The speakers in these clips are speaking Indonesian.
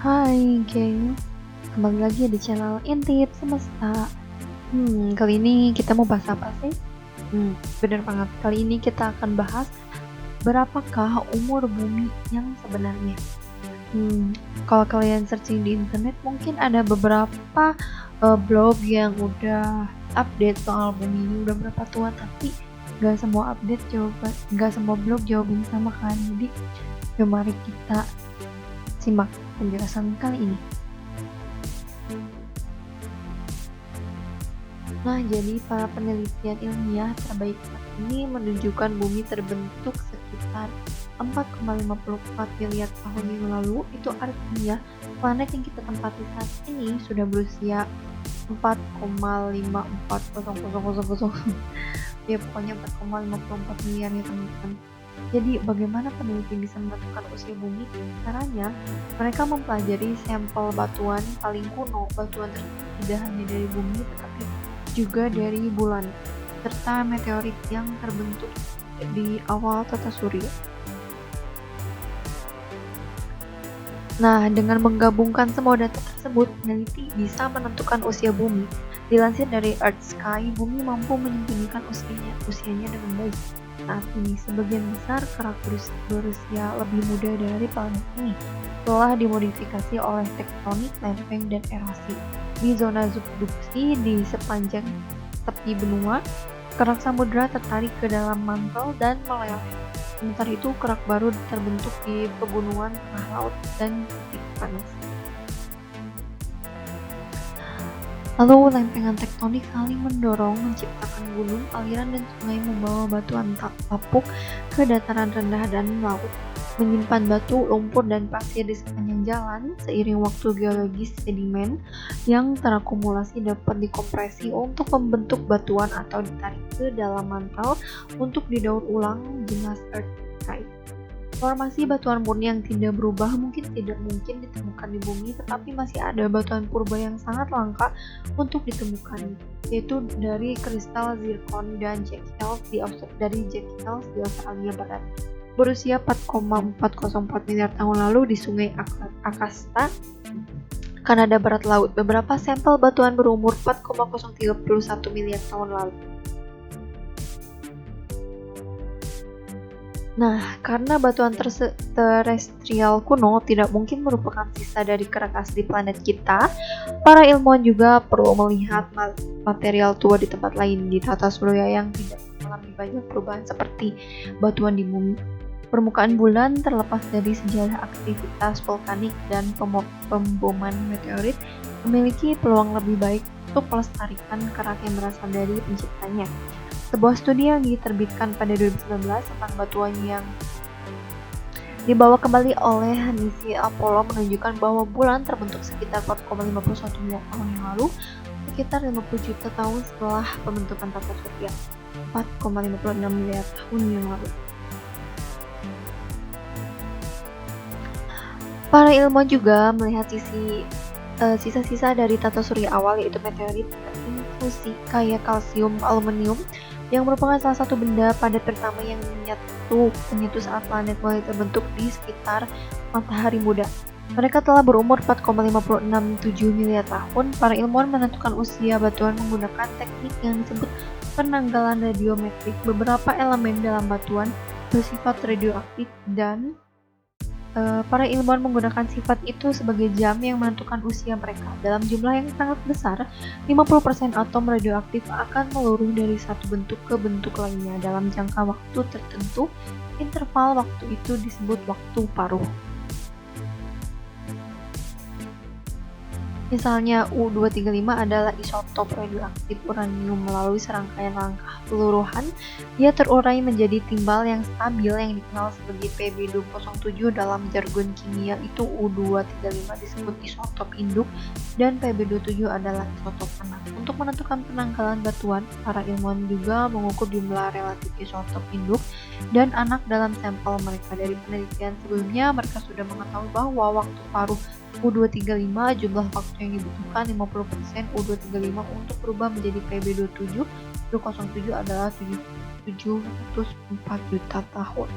Hai geng, kembali lagi di channel Intip Semesta. Kali ini kita mau bahas apa sih? Bener banget, kali ini kita akan bahas berapakah umur bumi yang sebenarnya. Kalau kalian searching di internet mungkin ada beberapa blog yang udah update soal bumi ini udah berapa tua, tapi nggak semua update jawaban, nggak semua blog jawabannya sama kan. Jadi mari kita simak penjelasan kali ini. Nah, jadi para penelitian ilmiah terbaik saat ini menunjukkan bumi terbentuk sekitar 4,54 miliar tahun yang lalu. Itu artinya planet yang kita tempati saat ini sudah berusia 4,540000. Ya pokoknya 4,54 miliar ya teman-teman. Jadi bagaimana peneliti bisa menentukan usia bumi? Caranya, mereka mempelajari sampel batuan paling kuno. Batuan tersebut tidak hanya dari bumi tetapi juga dari bulan, serta meteorit yang terbentuk di awal tata surya. Nah, dengan menggabungkan semua data tersebut, peneliti bisa menentukan usia bumi. Dilansir dari Earth Sky, bumi mampu menyembunyikan usianya dengan baik. Saat ini, sebagian besar kerak berusia lebih muda dari planet ini telah dimodifikasi oleh tektonik, lempeng, dan erosi. Di zona subduksi di sepanjang tepi benua, kerak samudra tertarik ke dalam mantel dan meleleh. Sementara itu, kerak baru terbentuk di pegunungan tengah laut dan titik panas. Lalu lempengan tektonik saling mendorong menciptakan gunung, aliran, dan sungai membawa batuan lapuk ke dataran rendah dan laut, menyimpan batu, lumpur, dan pasir di sepanjang jalan. Seiring waktu, geologis sedimen yang terakumulasi dapat dikompresi untuk membentuk batuan atau ditarik ke dalam mantel untuk didaur ulang jenis Earth Sky. Formasi batuan murni yang tidak berubah tidak mungkin ditemukan di bumi, tetapi masih ada batuan purba yang sangat langka untuk ditemukan, yaitu dari kristal zircon dan dari Jack Hills di Australia Barat, berusia 4,404 miliar tahun lalu di Sungai Akasta, Kanada Barat Laut. Beberapa sampel batuan berumur 4,031 miliar tahun lalu. Nah, karena batuan terestrial kuno tidak mungkin merupakan sisa dari kerak asli planet kita, para ilmuwan juga perlu melihat material tua di tempat lain di tata surya yang tidak mengalami banyak perubahan seperti batuan di bumi. Permukaan bulan, terlepas dari sejarah aktivitas vulkanik dan pemboman meteorit, memiliki peluang lebih baik untuk melestarikan kerak yang berasal dari penciptanya. Sebuah studi yang diterbitkan pada 2019 tentang batuan yang dibawa kembali oleh misi Apollo menunjukkan bahwa bulan terbentuk sekitar 4,51 miliar tahun yang lalu, sekitar 50 juta tahun setelah pembentukan tata surya, 4,56 miliar tahun yang lalu. Para ilmuwan juga melihat sisa-sisa dari tata surya awal, yaitu meteorit infusi kaya kalsium aluminium, yang merupakan salah satu benda padat pertama yang menyatu saat planet mulai terbentuk di sekitar matahari muda. Mereka telah berumur 4,567 miliar tahun. Para ilmuwan menentukan usia batuan menggunakan teknik yang disebut penanggalan radiometrik. Beberapa elemen dalam batuan bersifat radioaktif dan para ilmuwan menggunakan sifat itu sebagai jam yang menentukan usia mereka. Dalam jumlah yang sangat besar, 50% atom radioaktif akan meluruh dari satu bentuk ke bentuk lainnya dalam jangka waktu tertentu. Interval waktu itu disebut waktu paruh. Misalnya, U-235 adalah isotop radioaktif uranium. Melalui serangkaian langkah peluruhan, dia terurai menjadi timbal yang stabil yang dikenal sebagai Pb207. Dalam jargon kimia itu U-235 disebut isotop induk dan Pb27 adalah isotop anak. Untuk menentukan penanggalan batuan, para ilmuwan juga mengukur jumlah relatif isotop induk dan anak dalam sampel mereka. Dari penelitian sebelumnya, mereka sudah mengetahui bahwa waktu paruh U-235 jumlah waktu yang dibutuhkan 50% U-235 untuk berubah menjadi Pb27. U-207 adalah 704 juta tahun.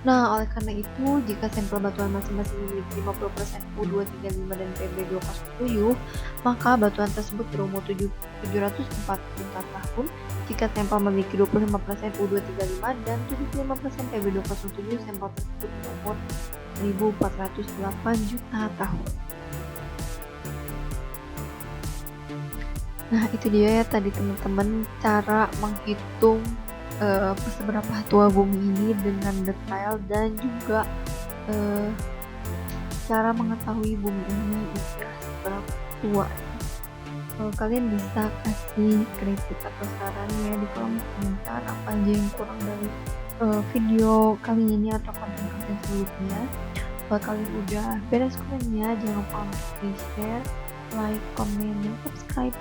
Nah, oleh karena itu, jika sampel batuan masing-masing memiliki 50% U235 dan Pb207, maka batuan tersebut berumur 744 tahun. Jika sampel memiliki 25% U235 dan 75% Pb207, sampel tersebut berumur 1408 juta tahun. Nah, itu dia ya tadi teman-teman cara menghitung seberapa tua bumi ini dengan detail, dan juga cara mengetahui bumi ini usia seberapa tua. Kalian bisa kasih kritik atau saran ya di kolom komentar apa aja yang kurang dari video kali ini atau konten-konten sebelumnya. Kalau kalian udah beres komennya, jangan lupa untuk di share, like, comment, dan subscribe.